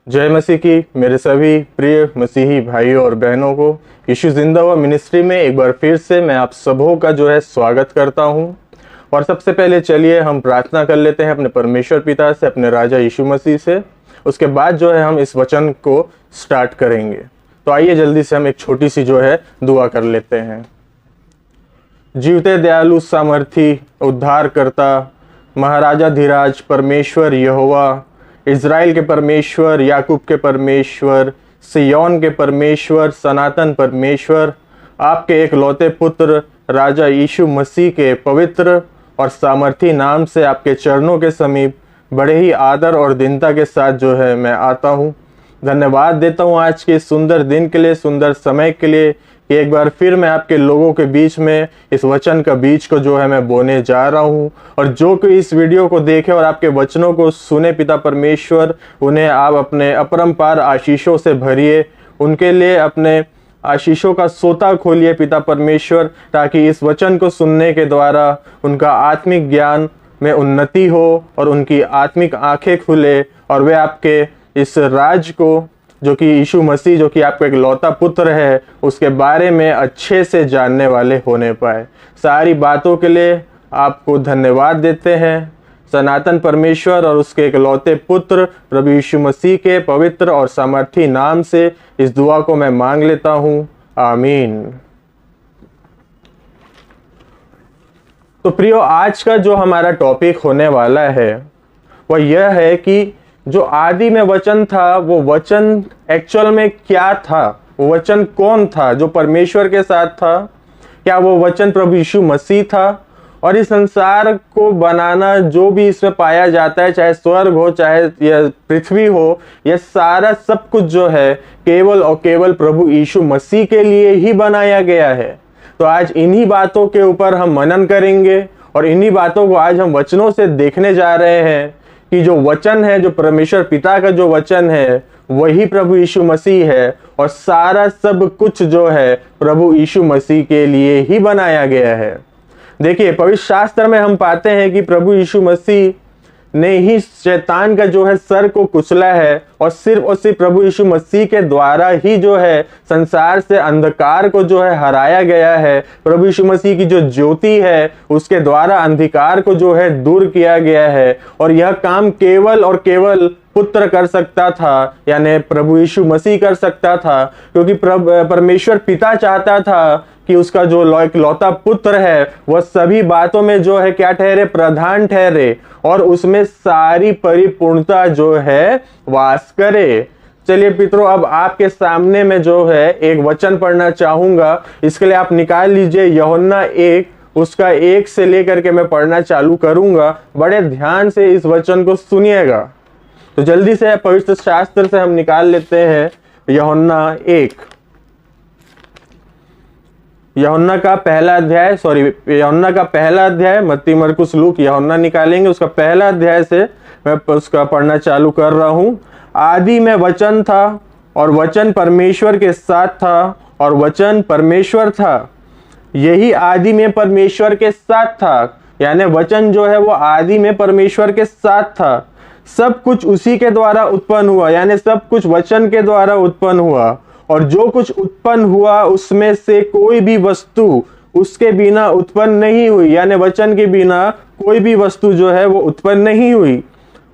जय मसीह की मेरे सभी प्रिय मसीही भाइयों और बहनों को यीशु जिंदा हुआ मिनिस्ट्री में एक बार फिर से मैं आप सबों का स्वागत करता हूं। और सबसे पहले चलिए हम प्रार्थना कर लेते हैं अपने परमेश्वर पिता से, अपने राजा यीशु मसीह से। उसके बाद हम इस वचन को स्टार्ट करेंगे। तो आइए जल्दी से हम एक छोटी सी दुआ कर लेते हैं। जीवते दयालु सामर्थी उद्धारकर्ता महाराजा धीराज परमेश्वर यहोवा, इज़राइल के परमेश्वर, याकूब के परमेश्वर, सिय्योन के परमेश्वर, सनातन परमेश्वर, आपके एक लौते पुत्र राजा यीशु मसीह के पवित्र और सामर्थी नाम से आपके चरणों के समीप बड़े ही आदर और दीनता के साथ मैं आता हूँ। धन्यवाद देता हूँ आज के सुंदर दिन के लिए, सुंदर समय के लिए कि एक बार फिर मैं आपके लोगों के बीच में इस वचन का बीज को मैं बोने जा रहा हूँ। और जो कोई इस वीडियो को देखे और आपके वचनों को सुने पिता परमेश्वर, उन्हें आप अपने अपरंपार आशीषों से भरिए, उनके लिए अपने आशीषों का सोता खोलिए पिता परमेश्वर, ताकि इस वचन को सुनने के द्वारा उनका आत्मिक ज्ञान में उन्नति हो और उनकी आत्मिक आंखें खुले और वे आपके इस राज को, जो कि यीशु मसीह, जो कि आपका एक लौता पुत्र है, उसके बारे में अच्छे से जानने वाले होने पाए। सारी बातों के लिए आपको धन्यवाद देते हैं सनातन परमेश्वर और उसके एक लौते पुत्र प्रभु यीशु मसीह के पवित्र और सामर्थी नाम से इस दुआ को मैं मांग लेता हूँ, आमीन। तो प्रियो, आज का जो हमारा टॉपिक होने वाला है वह यह है कि जो आदि में वचन था, वो वचन एक्चुअल में क्या था, वो वचन कौन था जो परमेश्वर के साथ था। क्या वो वचन प्रभु यीशु मसीह था? और इस संसार को बनाना जो भी इसमें पाया जाता है, चाहे स्वर्ग हो चाहे यह पृथ्वी हो, यह सारा सब कुछ केवल और केवल प्रभु यीशु मसीह के लिए ही बनाया गया है। तो आज इन्हीं बातों के ऊपर हम मनन करेंगे और इन्हीं बातों को आज हम वचनों से देखने जा रहे हैं कि जो वचन है, जो परमेश्वर पिता का जो वचन है, वही प्रभु यीशु मसीह है और सारा सब कुछ प्रभु यीशु मसीह के लिए ही बनाया गया है। देखिए, पवित्र शास्त्र में हम पाते हैं कि प्रभु यीशु मसीह ने ही शैतान का सर को कुचला है और सिर्फ प्रभु यीशु मसीह के द्वारा ही संसार से अंधकार को हराया गया है। प्रभु यीशु मसीह की जो ज्योति है, उसके द्वारा अंधकार को दूर किया गया है। और यह काम केवल और केवल पुत्र कर सकता था, यानी प्रभु यीशु मसीह कर सकता था, क्योंकि परमेश्वर पिता चाहता था कि उसका जो लौता पुत्र है वह सभी बातों में क्या ठहरे, प्रधान ठहरे और उसमें सारी परिपूर्णता वास करे। चलिए पितरों, अब आपके सामने में एक वचन पढ़ना चाहूंगा। इसके लिए आप निकाल लीजिए यूहन्ना 1, उसका 1 से लेकर के मैं पढ़ना चालू करूंगा। बड़े ध्यान से इस वचन को सुनिएगा। तो जल्दी से पवित्र शास्त्र से हम निकाल लेते हैं यूहन्ना 1, यूहन्ना का पहला अध्याय, मत्ती मरकुस लूक यूहन्ना निकालेंगे। उसका पहला अध्याय से मैं उसका पढ़ना चालू कर रहा हूँ। आदि में वचन था और वचन परमेश्वर के साथ था और वचन परमेश्वर था। यही आदि में परमेश्वर के साथ था, यानी वचन वो आदि में परमेश्वर के साथ था। सब कुछ उसी के द्वारा उत्पन्न हुआ, यानी सब कुछ वचन के द्वारा उत्पन्न हुआ। और जो कुछ उत्पन्न हुआ उसमें से कोई भी वस्तु उसके बिना उत्पन्न नहीं हुई, यानी वचन के बिना कोई भी वस्तु वो उत्पन्न नहीं हुई।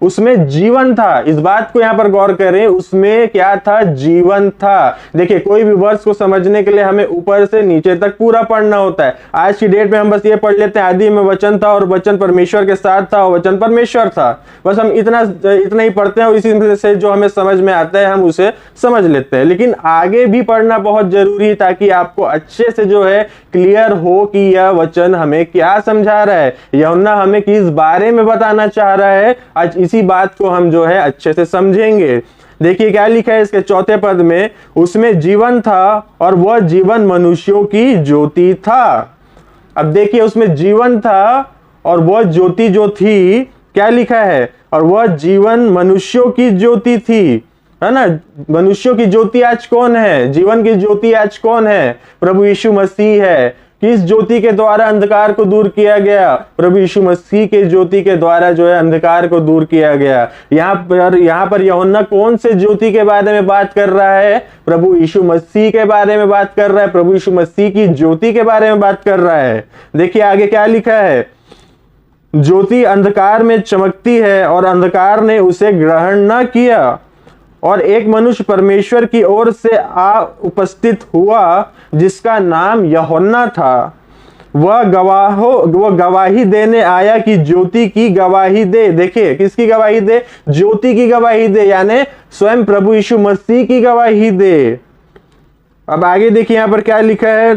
उसमें जीवन था। इस बात को यहाँ पर गौर करें, उसमें क्या था? जीवन था। देखिए, कोई भी वर्ष को समझने के लिए हमें ऊपर से नीचे तक पूरा पढ़ना होता है। आज की डेट में हम बस ये पढ़ लेते हैं, आदि में वचन था और वचन परमेश्वर के साथ था और वचन परमेश्वर था। बस हम इतना ही पढ़ते हैं और इसी से जो हमें समझ में आता है हम उसे समझ लेते हैं। लेकिन आगे भी पढ़ना बहुत जरूरी है, ताकि आपको अच्छे से क्लियर हो कि यह वचन हमें क्या समझा रहा है, यूहन्ना हमें किस बारे में बताना चाह रहा है। आज इसी बात को हम अच्छे से समझेंगे। देखिए क्या लिखा है इसके चौथे पद में, उसमें जीवन था और वह जीवन मनुष्यों की ज्योति था। अब देखिए, उसमें जीवन था और वह ज्योति जो थी, क्या लिखा है? और वह जीवन मनुष्यों की ज्योति थी, है ना। मनुष्यों की ज्योति आज कौन है? जीवन की ज्योति आज कौन है? प्रभु यीशु मसीह है। किस ज्योति के द्वारा अंधकार को दूर किया गया? प्रभु यीशु मसीह के ज्योति के द्वारा जो है अंधकार को दूर किया गया। यहाँ पर यूहन्ना कौन से ज्योति के बारे में बात कर रहा है? प्रभु यीशु मसीह के बारे में बात कर रहा है, प्रभु यीशु मसीह की ज्योति के बारे में बात कर रहा है। देखिए आगे क्या लिखा है, ज्योति अंधकार में चमकती है और अंधकार ने उसे ग्रहण न किया, और एक मनुष्य परमेश्वर की ओर से आ उपस्थित हुआ जिसका नाम यूहन्ना था। वह गवाही देने आया कि ज्योति की गवाही दे। देखिए किसकी गवाही दे? ज्योति की गवाही दे, यानी स्वयं प्रभु यीशु मसीह की गवाही दे। अब आगे देखिए यहां पर क्या लिखा है,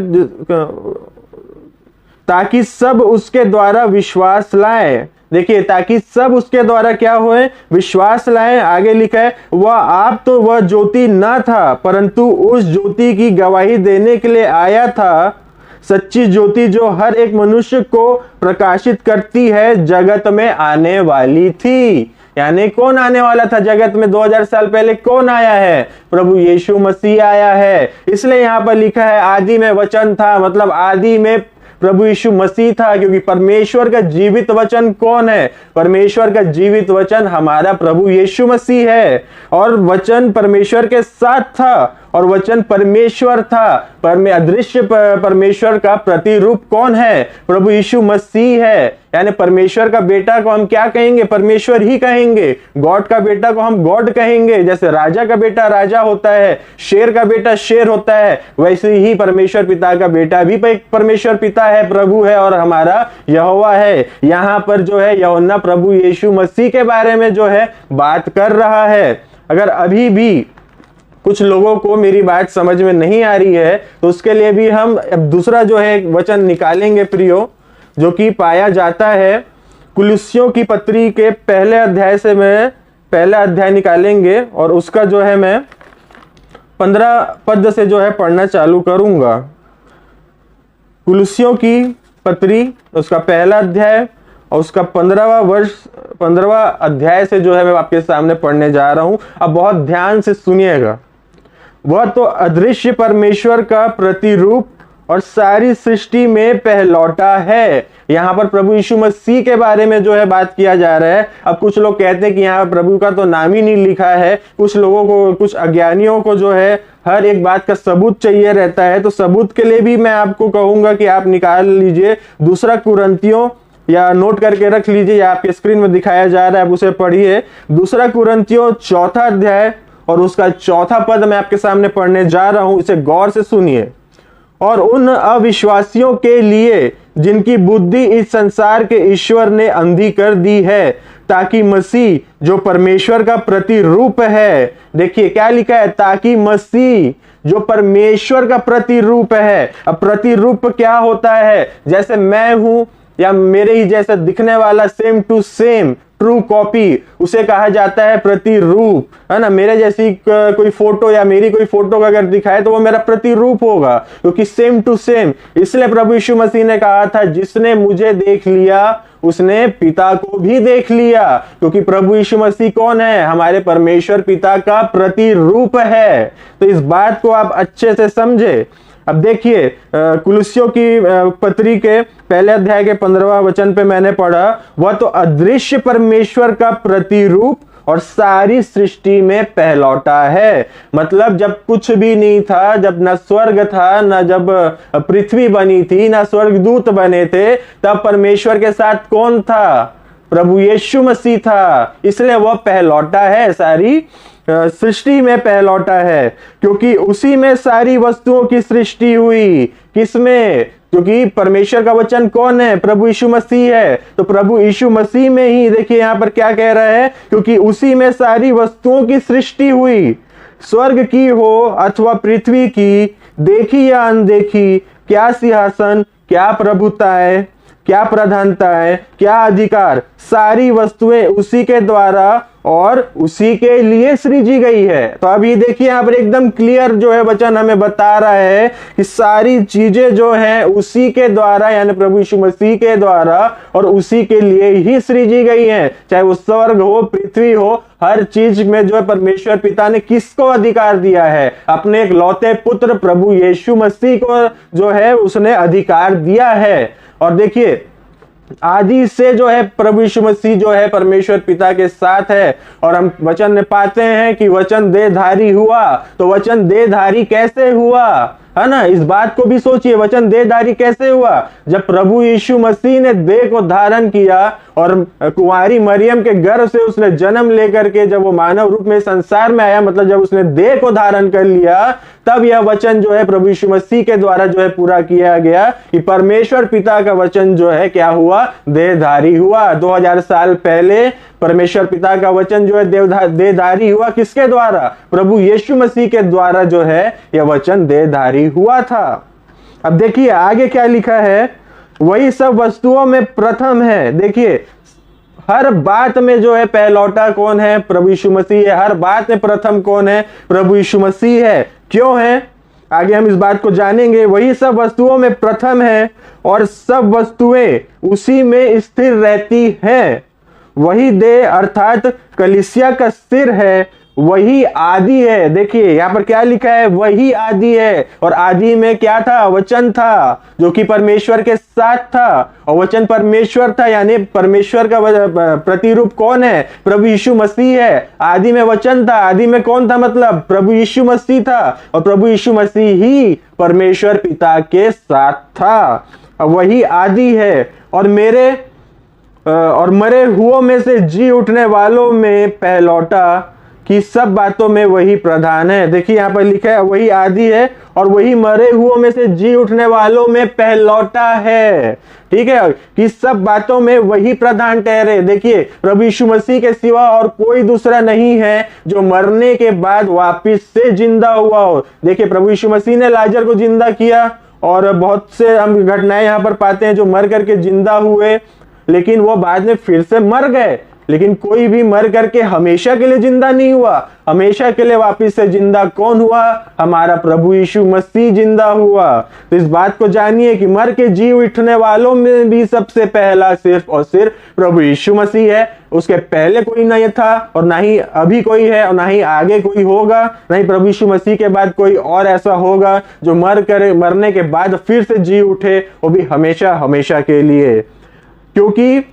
ताकि सब उसके द्वारा विश्वास लाए। देखिए ताकि सब उसके द्वारा क्या हुए? विश्वास लाए। आगे लिखा है, वह ज्योति न था परंतु उस ज्योति की गवाही देने के लिए आया था। सच्ची ज्योति जो हर एक मनुष्य को प्रकाशित करती है जगत में आने वाली थी। यानी कौन आने वाला था जगत में? 2000 साल पहले कौन आया है? प्रभु यीशु मसीह आया है। इसलिए यहां पर लिखा है आदि में वचन था, मतलब आदि में प्रभु यीशु मसीह था, क्योंकि परमेश्वर का जीवित वचन कौन है? परमेश्वर का जीवित वचन हमारा प्रभु यीशु मसीह है। और वचन परमेश्वर के साथ था और वचन परमेश्वर था। अदृश्य परमेश्वर का प्रतिरूप कौन है? प्रभु यीशु मसीह है। यानी परमेश्वर का बेटा को हम क्या कहेंगे? परमेश्वर ही कहेंगे। गॉड का बेटा को हम गॉड कहेंगे। जैसे राजा का बेटा राजा होता है, शेर का बेटा शेर होता है, वैसे ही परमेश्वर पिता का बेटा भी परमेश्वर पिता है, प्रभु है और हमारा यहोवा है। यहाँ पर जो है यूहन्ना प्रभु यीशु मसीह के बारे में जो है बात कर रहा है। अगर अभी भी कुछ लोगों को मेरी बात समझ में नहीं आ रही है तो उसके लिए भी हम अब दूसरा जो है वचन निकालेंगे प्रियो, जो कि पाया जाता है कुलुस्सियों की पत्री के पहले अध्याय से। मैं पहला अध्याय निकालेंगे और उसका जो है मैं 15 पद से जो है पढ़ना चालू करूंगा। कुलुस्सियों की पत्री उसका पहला अध्याय और उसका 15वां अध्याय से जो है मैं आपके सामने पढ़ने जा रहा हूं। अब बहुत ध्यान से सुनिएगा। वह तो अदृश्य परमेश्वर का प्रतिरूप और सारी सृष्टि में पहलौटा है। यहाँ पर प्रभु यीशु मसीह के बारे में जो है बात किया जा रहा है। अब कुछ लोग कहते हैं कि यहाँ प्रभु का तो नाम ही नहीं लिखा है। कुछ लोगों को, कुछ अज्ञानियों को जो है हर एक बात का सबूत चाहिए रहता है। तो सबूत के लिए भी मैं आपको कहूंगा कि आप निकाल लीजिए 2 कुरिन्थियों, या नोट करके रख लीजिए, या आपके स्क्रीन में दिखाया जा रहा है, आप उसे पढ़िए। 2 कुरिन्थियों 4 अध्याय और उसका 4 पद मैं आपके सामने पढ़ने जा रहा हूं, इसे गौर से सुनिए। और उन अविश्वासियों के लिए जिनकी बुद्धि इस संसार के ईश्वर ने अंधी कर दी है, ताकि मसीह जो परमेश्वर का प्रतिरूप है, देखिए क्या लिखा है, ताकि मसीह जो परमेश्वर का प्रतिरूप है। अब प्रतिरूप क्या होता है? जैसे मैं हूं या मेरे ही जैसा दिखने वाला, same to same, true copy, उसे कहा जाता है प्रतिरूप, है ना। मेरे जैसी कोई फोटो या मेरी कोई फोटो अगर दिखाए तो वो मेरा प्रतिरूप होगा, क्योंकि सेम टू सेम। इसलिए प्रभु यीशु मसीह ने कहा था, जिसने मुझे देख लिया उसने पिता को भी देख लिया, क्योंकि प्रभु यीशु मसीह कौन है? हमारे परमेश्वर पिता का प्रतिरूप है। तो इस बात को आप अच्छे से समझे। अब देखिए कुलुस्सियों की पत्री के पहले अध्याय के 15वां वचन पे मैंने पढ़ा, वह तो अदृश्य परमेश्वर का प्रतिरूप और सारी सृष्टि में पहलौटा है। मतलब जब कुछ भी नहीं था, जब न स्वर्ग था, न जब पृथ्वी बनी थी, न स्वर्गदूत बने थे, तब परमेश्वर के साथ कौन था? प्रभु यीशु मसीह था। इसलिए वह पहलौटा है, सारी सृष्टि में पहलौटा है, क्योंकि उसी में सारी वस्तुओं की सृष्टि हुई। किसमें? क्योंकि परमेश्वर का वचन कौन है? प्रभु यीशु मसीह है। तो प्रभु यीशु मसीह में ही देखिए यहां पर क्या कह रहा है, क्योंकि उसी में सारी वस्तुओं की सृष्टि हुई, स्वर्ग की हो अथवा पृथ्वी की, देखी या अनदेखी, क्या सिंहासन, क्या प्रभुताएं, क्या प्रधानता है, क्या अधिकार, सारी वस्तुएं उसी के द्वारा और उसी के लिए सृजी गई है। तो अब ये देखिए यहाँ पर एकदम क्लियर जो है वचन हमें बता रहा है कि सारी चीजें जो हैं उसी के द्वारा यानी प्रभु यीशु मसीह के द्वारा और उसी के लिए ही सृजी गई हैं। चाहे वो स्वर्ग हो, पृथ्वी हो, हर चीज में जो है परमेश्वर पिता ने किसको अधिकार दिया है? अपने एक लौते पुत्र प्रभु यीशु मसीह को जो है उसने अधिकार दिया है। और देखिए आदि से जो है प्रभु यीशु मसीह जो है परमेश्वर पिता के साथ है। और हम वचन में पाते हैं कि वचन देहधारी हुआ। तो वचन देहधारी कैसे हुआ, है ना? इस बात को भी सोचिए, वचन देहधारी कैसे हुआ? जब प्रभु यीशु मसीह ने देह को धारण किया और कुंवारी मरियम के गर्भ से उसने जन्म लेकर के जब वो मानव रूप में संसार में आया, मतलब जब उसने देह को धारण कर लिया, तब यह वचन जो है प्रभु यीशु मसीह के द्वारा जो है पूरा किया गया कि परमेश्वर पिता का वचन जो है क्या हुआ? देहधारी हुआ। 2000 साल पहले परमेश्वर पिता का वचन जो है देहधारी हुआ। किसके द्वारा? प्रभु यीशु मसीह के द्वारा जो है यह वचन देहधारी हुआ था। अब देखिए आगे क्या लिखा है, वही सब वस्तुओं में प्रथम है। देखिए हर बात में जो है पहलौटा कौन है? प्रभु यीशु मसीह है। हर बात में प्रथम कौन है? प्रभु यीशु मसीह है। क्यों है? आगे हम इस बात को जानेंगे। वही सब वस्तुओं में प्रथम है और सब वस्तुएं उसी में स्थिर रहती हैं। वही देह अर्थात कलीसिया का सिर है, वही आदि है। देखिए यहाँ पर क्या लिखा है? वही आदि है। और आदि में क्या था? वचन था जो कि परमेश्वर के साथ था और वचन परमेश्वर था, यानी परमेश्वर का प्रतिरूप कौन है? प्रभु यीशु मसीह है। आदि में वचन था, आदि में कौन था? मतलब प्रभु यीशु मसीह था और प्रभु यीशु मसीह ही परमेश्वर पिता के साथ था। वही आदि है और मरे हुओं में से जी उठने वालों में पहलौटा कि सब बातों में वही प्रधान है। देखिए यहाँ पर लिखा है वही आदि है और वही मरे हुओं में से जी उठने वालों में पहलौटा है। ठीक है, कि सब बातों में वही प्रधान ठहरे। देखिए प्रभु यीशु मसीह के सिवा और कोई दूसरा नहीं है जो मरने के बाद वापिस से जिंदा हुआ हो। देखिए प्रभु यीशु मसीह ने लाजर को जिंदा किया और बहुत से हम घटनाएं यहाँ पर पाते हैं जो मर करके जिंदा हुए, लेकिन वो बाद में फिर से मर गए। लेकिन कोई भी मर करके हमेशा के लिए जिंदा नहीं हुआ। हमेशा के लिए वापिस से जिंदा कौन हुआ? हमारा प्रभु यीशु मसीह जिंदा हुआ। तो इस बात को जानिए कि मर के जी उठने वालों में भी सबसे पहला सिर्फ और सिर्फ प्रभु यीशु मसीह है। उसके पहले कोई नहीं था और ना ही अभी कोई है और ना ही आगे कोई होगा। नहीं प्रभु यीशु मसीह के बाद कोई और ऐसा होगा जो मरने के बाद फिर से जी उठे, वो भी हमेशा हमेशा के लिए। क्योंकि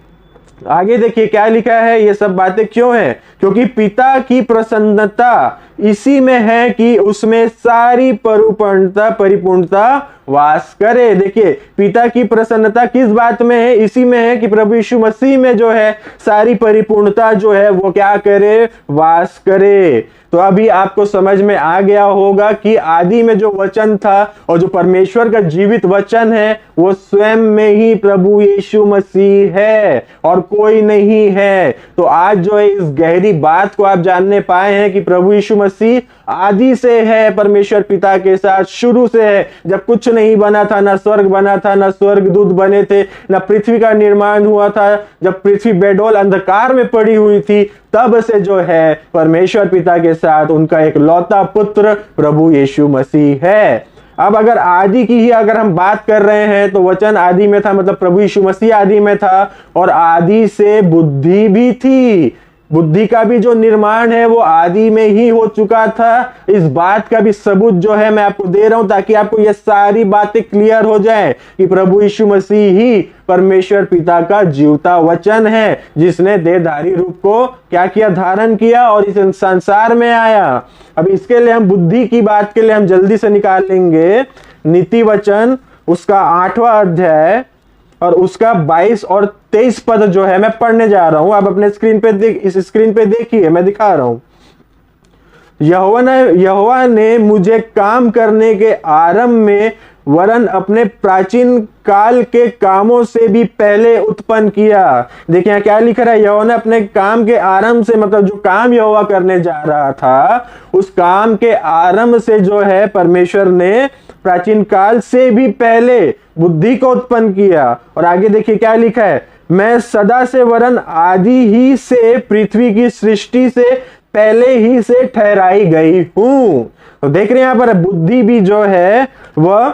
आगे देखिए क्या लिखा है, ये सब बातें क्यों हैं? क्योंकि पिता की प्रसन्नता इसी में है कि उसमें सारी परिपूर्णता वास करे। देखिए पिता की प्रसन्नता किस बात में है? इसी में है कि प्रभु यीशु मसीह में जो है सारी परिपूर्णता जो है वो क्या करे? वास करे। तो अभी आपको समझ में आ गया होगा कि आदि में जो वचन था और जो परमेश्वर का जीवित वचन है वो स्वयं में ही प्रभु यीशु मसीह है और कोई नहीं है। तो आज जो है इस गहरी बात को आप जानने पाए हैं कि प्रभु यीशु मसीह आदि से है परमेश्वर पिता के साथ, शुरू से है। जब कुछ नहीं बना था, ना स्वर्ग बना था, ना स्वर्गदूत बने थे, ना पृथ्वी का निर्माण हुआ था, जब पृथ्वी बेडौल अंधकार में पड़ी हुई थी, तब से जो है परमेश्वर पिता के साथ उनका एक लौता पुत्र प्रभु यीशु मसीह है। अब अगर आदि की ही अगर हम बात कर रहे हैं तो वचन आदि में था, मतलब प्रभु यीशु मसीह आदि में था और आदि से बुद्धि भी थी। बुद्धि का भी जो निर्माण है वो आदि में ही हो चुका था। इस बात का भी सबूत जो है मैं आपको दे रहा हूं ताकि आपको ये सारी बातें क्लियर हो जाए कि प्रभु यीशु मसीह ही परमेश्वर पिता का जीवता वचन है जिसने देहधारी रूप को क्या किया? धारण किया और इस संसार में आया। अब इसके लिए हम बुद्धि की बात के लिए हम जल्दी से निकाल लेंगे नीति वचन उसका 8वां अध्याय और उसका 22 और 23 पद जो है मैं पढ़ने जा रहा हूं। आप अपने स्क्रीन पे इस स्क्रीन पे देखिए, मैं दिखा रहा हूं। यहोवा ने मुझे काम करने के आरंभ में वरन अपने प्राचीन काल के कामों से भी पहले उत्पन्न किया। देखिए क्या लिख रहा है? यहोवा ने अपने काम के आरंभ से, मतलब जो काम यहोवा करने जा रहा था उस काम के आरंभ से जो है परमेश्वर ने प्राचीन काल से भी पहले बुद्धि को उत्पन्न किया। और आगे देखिए क्या लिखा है? मैं सदा से वरन आदि ही से पृथ्वी की सृष्टि से पहले ही से ठहराई गई हूं। तो देख रहे हैं यहां पर बुद्धि भी जो है वह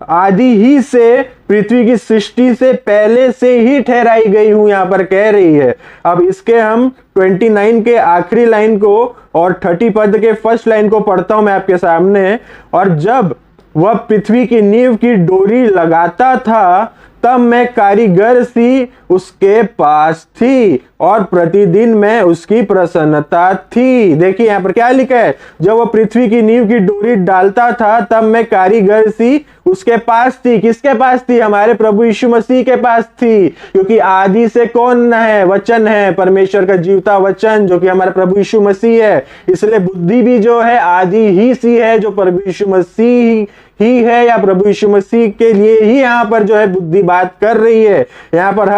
आदि ही से पृथ्वी की सृष्टि से पहले से ही ठहराई गई हूं, यहां पर कह रही है। अब इसके हम 29 के आखिरी लाइन को और 30 पद के फर्स्ट लाइन को पढ़ता हूं मैं आपके सामने। और जब वह पृथ्वी की नींव की डोरी लगाता था तब मैं कारीगर सी उसके पास थी और प्रतिदिन मैं उसकी प्रसन्नता थी। देखिए यहां पर क्या लिखा है, जब वह पृथ्वी की नींव की डोरी डालता था तब मैं कारीगर सी उसके पास थी। किसके पास थी? हमारे प्रभु यीशु मसीह के पास थी, क्योंकि आदि से कौन है? वचन है, परमेश्वर का जीवता वचन जो कि हमारे प्रभु यीशु मसीह है। इसलिए बुद्धि भी जो है आदि ही सी है, जो प्रभु यीशु मसीह ही है, या प्रभु यीशु मसीह के लिए ही यहाँ पर जो है बुद्धि बात कर रही है। यहाँ पर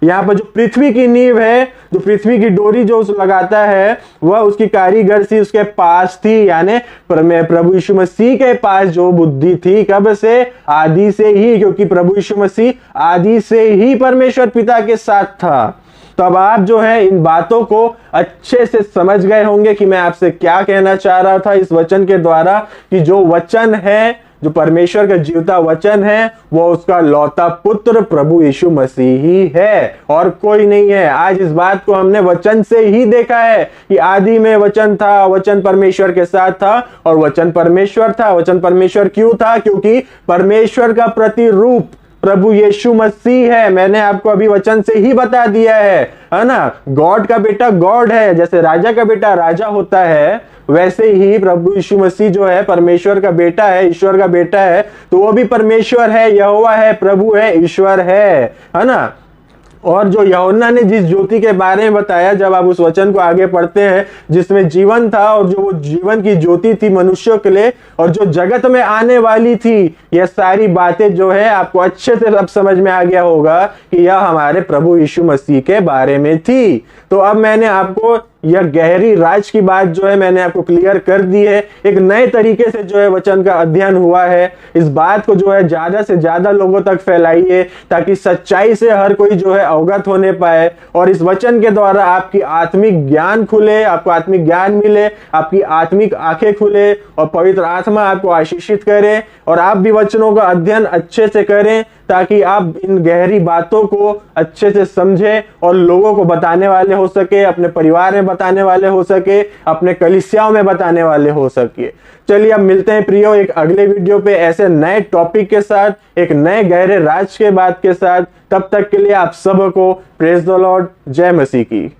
यहाँ पर जो पृथ्वी की नींव है, जो पृथ्वी की डोरी जो उस लगाता है, वह उसकी कारीगर सी उसके पास थी, यानी प्रभु यीशु मसीह के पास जो बुद्धि थी। कब से? आदि से ही, क्योंकि प्रभु यीशु मसीह आदि से ही परमेश्वर पिता के साथ था। तो अब आप जो है इन बातों को अच्छे से समझ गए होंगे कि मैं आपसे क्या कहना चाह रहा था इस वचन के द्वारा, कि जो वचन है, जो परमेश्वर का जीवता वचन है, वो उसका लौता पुत्र प्रभु यीशु मसीह ही है और कोई नहीं है। आज इस बात को हमने वचन से ही देखा है कि आदि में वचन था, वचन परमेश्वर के साथ था और वचन परमेश्वर था। वचन परमेश्वर क्यों था? क्योंकि परमेश्वर का प्रतिरूप प्रभु यीशु मसीह है। मैंने आपको अभी वचन से ही बता दिया है ना। गॉड का बेटा गॉड है, जैसे राजा का बेटा राजा होता है, वैसे ही प्रभु यीशु मसीह जो है परमेश्वर का बेटा है, ईश्वर का बेटा है, तो वो भी परमेश्वर है, यहोवा है, प्रभु है, ईश्वर है ना। और जो यूहन्ना ने जिस ज्योति के बारे में बताया, जब आप उस वचन को आगे पढ़ते हैं, जिसमें जीवन था और जो वो जीवन की ज्योति थी मनुष्यों के लिए, और जो जगत में आने वाली थी, यह सारी बातें जो है आपको अच्छे से अब समझ में आ गया होगा कि यह हमारे प्रभु यीशु मसीह के बारे में थी। तो अब मैंने आपको यह गहरी राज की बात जो है मैंने आपको क्लियर कर दी है। एक नए तरीके से जो है वचन का अध्ययन हुआ है। इस बात को जो है ज्यादा से ज्यादा लोगों तक फैलाइए, ताकि सच्चाई से हर कोई जो है अवगत होने पाए और इस वचन के द्वारा आपकी आत्मिक ज्ञान खुले, आपको आत्मिक ज्ञान मिले, आपकी आत्मिक आंखें खुले और पवित्र आत्मा आपको आशीषित करे और आप भी वचनों का अध्ययन अच्छे से करें, ताकि आप इन गहरी बातों को अच्छे से समझें और लोगों को बताने वाले हो सके, अपने परिवार में बताने वाले हो सके, अपने कलीसियाओं में बताने वाले हो सके। चलिए अब मिलते हैं प्रियो एक अगले वीडियो पे ऐसे नए टॉपिक के साथ, एक नए गहरे राज के बात के साथ। तब तक के लिए आप सबको प्रेज द लॉर्ड, जय मसीह की।